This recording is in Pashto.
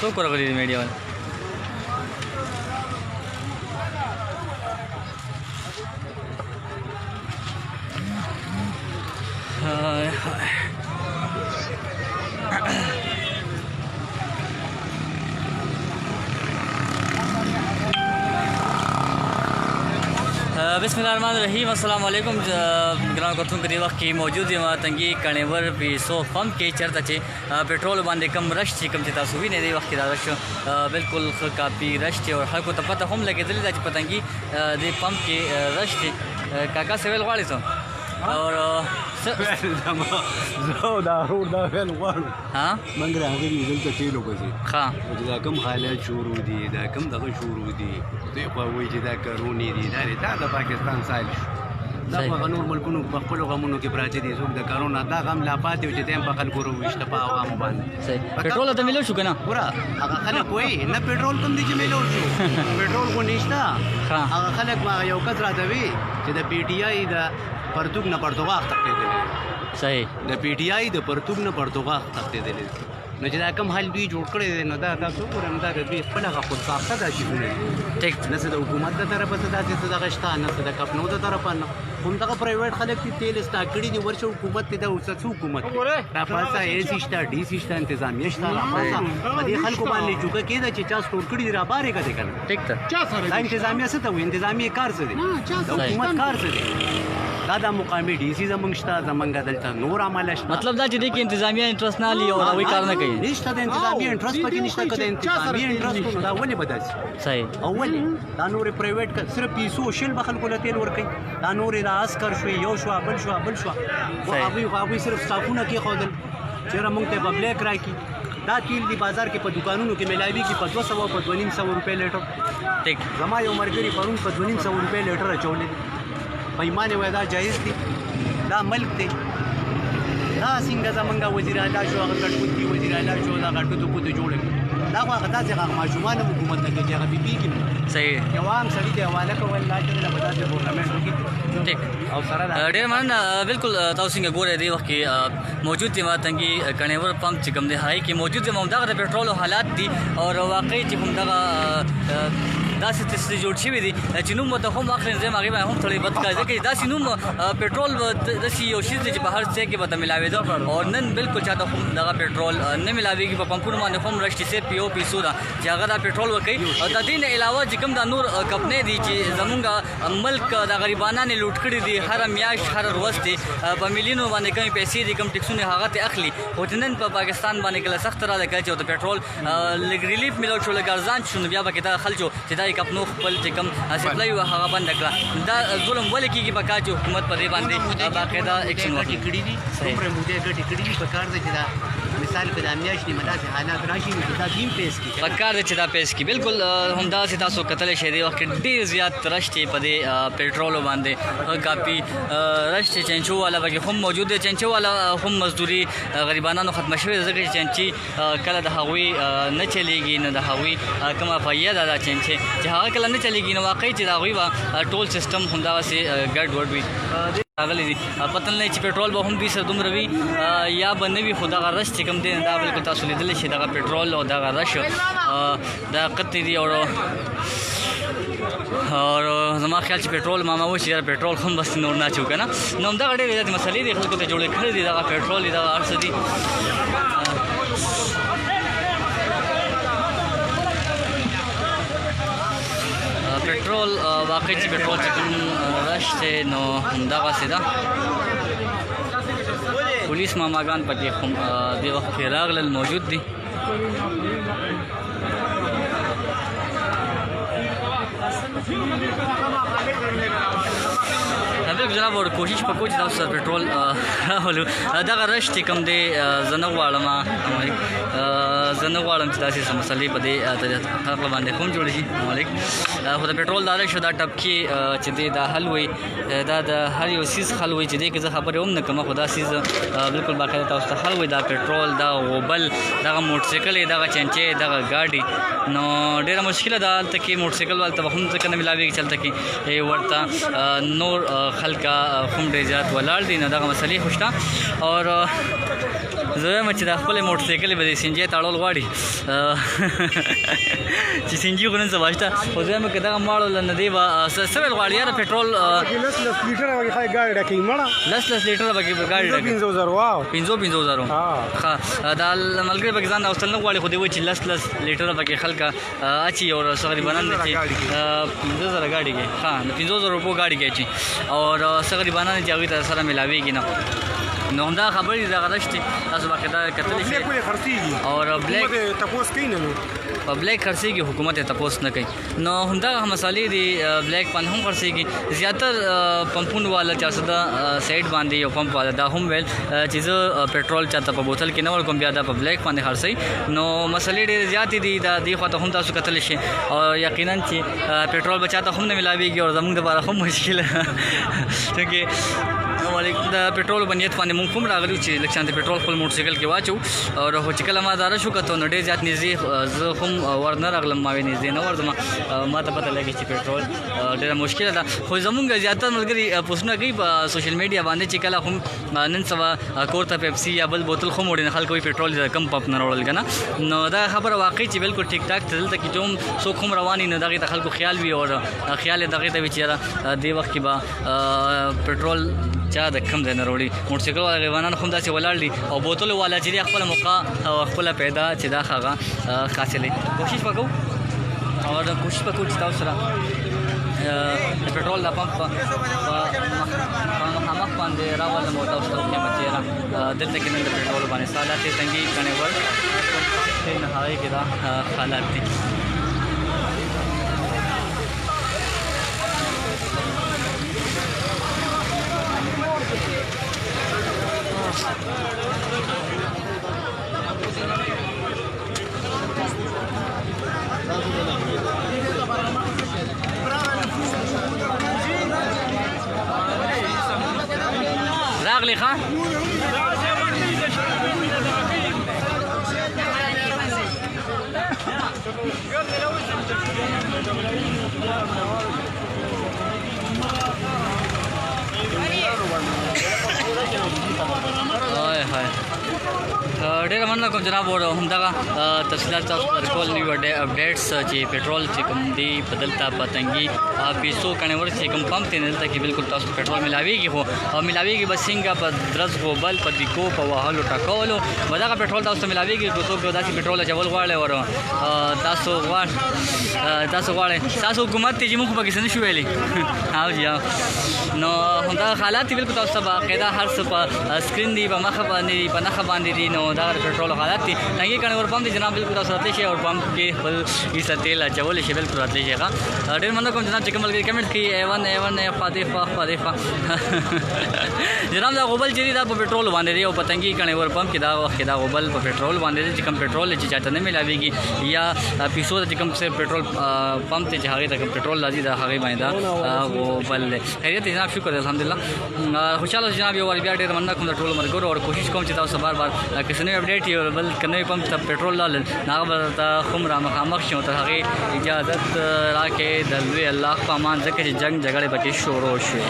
څوک ورغلي دي میډیا والا؟ بسم الله الرحمن الرحیم السلام علیکم ګران کتونکو دې وخت کې موجود یم تنګي کڼېور پیسو پمپ کې چېرته چې پټرول باندې کم رش چې کوم چې تاسو وینئ دې وخت کې دا رش بالکل ښه کافي رش دی او خلکو ته پته هم لګېدلې ده چې په تنګي دې پمپ کې رش دی. کاکا سویل غواړئ څه اور زه دا روډ دا ویل غواړم موږ راغلي دلته تیلو پسې ښه چې دا کوم حالات شروع دي دا کوم دغه شروع دي دوی خو وایي چې دا کرونې دي دا د پاکستان سایل شو دا په نور ملکونو په خپلو غمونو کې پراته دي څوک د کرونا دا غم لا پاتې و چې دی هم په خلکو رویشته په عوامو باندې پټرول ته میلو شو که نه پوره هغه خلک وایي نه پټرول کوم دی چې میلو شو پټرول خو نشته هغه خلک یو کس راته وي چې د پی ټي آی د پرتوګ نه پرتوغاښ تښتېدلی صحیح د پی ټي آی د پرتوګ نه پرتوغاښ تښتېدلی نو چې دا کوم حال دوی جوړ کړی دی نو دا تاسو وګورئ نو دا د دوی خپله خودساخته دا شیونه دي ټیک نه څه د حکومت د طرفه څه داسې څه دغه شته نه څه د کمپنیو د طرفه نه همدغه پرایویټ خلک چې تیل ستا کړي دي ورشه حکومت ته دا اوس څه حکومت راپاسه اے سی شته ډي سی شته انتظامیه شته راپاسه په دې خلکو باندې چوکه کېده چې چا سټور کړي دي رابارې کده کنه ټیک ته دا انتظامیه څه ته وایي انتظامیه کار څه دی د حکومت کار څه دی دا د مقامي ډي سی زمونږ شته زمونږ دلته نور عمل شته مطلب دا چې دې کې انتظامیه انټرست نه لي او هغوی کار نه کوي نشته د انتظامیه انټرست پکې نشته که د انتظامیه انټرست نو دا ولې به داسې صحیح او ولې دا نورې پرایویټ صرف پیسو شل به خلکو له تیل ورکوي دا نورې دا عسکر شوې یو شوه بل شوه هغوی صرف سټافونه کېښودل چېرې موږ ته به بلیک راکړي دا تیل دی بازار کې په دکانونو کې میلاویږي په 200 او په 2500 روپۍ لیټر ټیک زما یو ملګري پرون په 2500 روپۍ لیټر اچولی دی په ایمان یې وایي دا جایز دی دا ملک دی دا څنګه زمونږ وزیر اعلی شو هغه کټکوتي وزیر اعلی شو دا غټوتو کوتو جوړه کړي دا خو هغه داسې هغه ماشومان حکومت نه کوي هغه بیبي صحیح یو عام سړي دی حواله کول لا چې له بداسې ګورنمنټ وکړي ټیک او سره ډېر مننه بالکل تاسو څنګه ګورئ دې وخت کې موجود دي تنګي کڼېور پمپ چې کوم دی هغې کې موجود دي همدغه د پټرولو حالات دي او واقعي چې همدغه داسې تصویر جوړ شوي دي چې نوم ورته هم اخلي زه هغې باندې هم تھوړی بد کړی ځکه چې داسې نوم پټرول داسې یو شیز دی چې په هر ځای کې به ته میلاوېده او نن بالکل چاته هم دغه پټرول نه میلاوېږي په پمپونو باندې هم رشتې صرف یو پیسو ده چې هغه دا پټرول ورکوي او د دې نه علاوه چې کوم دا نور کمپنۍ دي چې زمونږ ملک د غریبانان یې لوټ کړي دي هره میاشت هره ورځ دی په میلیونو باندې کمې پیسې دي کوم ټکسونه هغه ته اخلي خو چې نن په پاکستان باندې کله سخته راده کړه چې د پټرول لږ ریلیف میلو شو لږ ارزان شو نو بیا به کې دا خلچو چې دا کمپنو خپل چې کوم سپلای وه هغه بند کړه دا ظلم ولې کېږي په کار چې حکومت په دې باندې باقاعده اکشن وکړي کړي دي څومره مودې ګټې کړي دي په کار دی چې دا مثال که دا میاشتې داسې حالات راشي نو دا دیم پیس کړي په کار دی چې دا پیس کړي بالکل همداسې تاسو کتلی شئ دې وخت کې ډېر زیات رش دی په دې پټرولو باندې کافي رش دی چینچو والا پکې هم موجود دی چینچو والا هم مزدوري غریبانانو ختمه شوې ده ځکه چې چینچي کله د هغوی نه چلیږي نه د هغوی کومه فایده ده دا چینچې چې هغه کله نه چلیږي نو واقعي چې د هغوی به ټول سیسټم همدغسې ګډ وډ وي راغلی دي پته نه چې پټرول به هم دوی سره دومره وي یا به نه وي خو دغه رش چې کوم دی دا بالکل تاسو لیدلی شئ دغه پټرول او دغه رش دا قطې دي اور زما خیال چې پټرول ماما و چې یاره پټرول هم بس نور نه اچو که نه نو همدغه ډېرې زیاتې مسلې دي خلکو ته جوړې کړي دي دغه پټرول دي دغه هر څه دي پټرول واقعي چې پټرول چې کوم رش دی نو همدغسې ده پولیس ماماګان پکې هم دې وخت کې راغلل موجود دي بالکل جناب اور کوشش وکړو چې تاسو سره پټرول راولو دغه رش چې کوم دی زه نه غواړم چې داسې څه مسلې په دې هغه باندې هم جوړې شي مالک خو د پټرول دا رش دا ټپکې چې دی دا حل وي دا د هر یو سیز حل وي چې دی که زه خبرې هم نه کوم خو دا سیز بالکل باقاعده تاسو ته حل وي دا پټرول دا غوبل دغه موټرسایکل دغه چنچې دغه ګاډي نو ډېره مشکله ده هلته کې موټرسایکل والته به هم ځکه نه میلاوېږي چې هلته کې ورته نور خلکه هم ډېر زیات ولاړ دي نو دغه مسلې خو شته اور زه وایم چې دا خپلې موټرسایکلې به د سینجې تړل غواړي چې سینجی غو نن سبا شته خو زه مې کدا ماړو لنه دی با سوي غواړي یاره پټرول لس لیټر وګي خای ګاډي ډکې مړه لس لیټر وګي ګاډي 15000 واو 500 ها دا ملګری پاکستان اوسل نه غواړي خو دی و چې لس لیټر وګي خلک اچي او سغری بنان چې 15000 ګاډي کې ها 500 روپو ګاډي کې چی اور سغری بنان چې هغه سره ملاويږي نه نو همدا خبرې دا غلطه تاسو باقاعده کتل شي اور بلیک تاسو کین نو په بلیک خرڅيږي حکومت ته تاسو نه کوي نو همدا مسالې دي بلیک پن هم خرڅيږي زیاتر پمپونو والا چې صدا سایډ باندې یو پمپ والا دا هم ویل چې پټرول چاته په بوتل کې نه ور کوم بیا دا په بلیک باندې خرڅي نو مسالې ډېر زیات دي دا دی خو ته هم تاسو کتل شي او یقینا چې پټرول بچاته هم نه ملاويږي او زموږ لپاره هم مشکل چې د پټرول بنیت باندې مونږ کوم راغلو چې لکشان د پټرول خپل موټر سایکل کې واچو او چې کله ما دار شو کته نو ډېر زیات نږدې زه هم ورنه راغلم ما وې نږدې نه ورځم ما ته پته لګی چې پټرول ډېر مشکل ده خو زمونږ زیاتره ملګري پوښتنه کوي په سوشل میډیا باندې چې کله هم نن سبا کورته پیپسي یا بل بوتل خو موړي نه خلک وي پټرول کم پمپ نه وړل کنه نو دا خبره واقعي چې بالکل ټیک ټاک دلته کې کوم څوک هم رواني نه دغه خلکو خیال وي او خیال دغه ته وچاره دی وخت کې با پټرول چا د کم ځای نه وروړي موټر سایکل والا غیوانان هم داسې ولاړ دي او بوتل والا چې خپل موقع او خپل پیدا چې دا هغه حاصلې کوشش وکړو او کوشش وکړو چې تاسو سره د پټرول د پمپ په مخامخ باندې راولم او تاسو ته وایم چې دلته کې نن د پټرول باندې حالات تنګي کنه ور نه هغه کې دا حالات دي راغلی ښه ډېر مننه کوم جناب اور همدغه تفصیلات تاسو ورکول نیو اپډیټس چې پټرول چې کوم دی بدلتا پتنګي پیسو کنور چې کوم پمپ ته دلته کې بالکل تاسو پټرول ملاويږي خو او ملاويږي بس څنګه په درز غوبل په دیکو په وهلو ټکولو ودغه پټرول تاسو ملاويږي کوڅو کې داسې پټرول چول غواړي او تاسو غواړي تاسو حکومت ته چې موږ په کې څه شو ویلي او جی نو همدا حالات بالکل تاسو باقاعده هر څه په سکرین دی په مخ باندې په نخ باندې دی نو دا پټرول حالات دي څنګه کنه ور پمپ دي جناب بالکل تاسو راتلی شي او پمپ کې خپل ایسه تیل اچول شي بالکل راتلی شي ډېر مننه کوم جناب چې کوم ملګری کمنټ کوي ایوان فاطفه جناب دا غوبل چې دا په پټرول باندې دی او پتنګي کنه ور پمپ کې دا وخت دا غوبل په پټرول باندې چې کوم پټرول چې چاته نه ملاويږي یا پیسو چې کوم څه پټرول پمپ ته هغه ته پټرول لازم دا هغه باندې دا غوبل خیریت جناب شکر الحمدلله خوشاله جناب یو ور بیا ډېر مننه کوم ټول مرګور او کوشش کوم چې تاسو بار کسنوي اپډیټ یو بل کنه پمپ ته پټرول لال هغه ته خم را مخامخ شو ته هغه اجازه راکې د الله په امان ځکه چې جنگ جګړه پکې شروع شي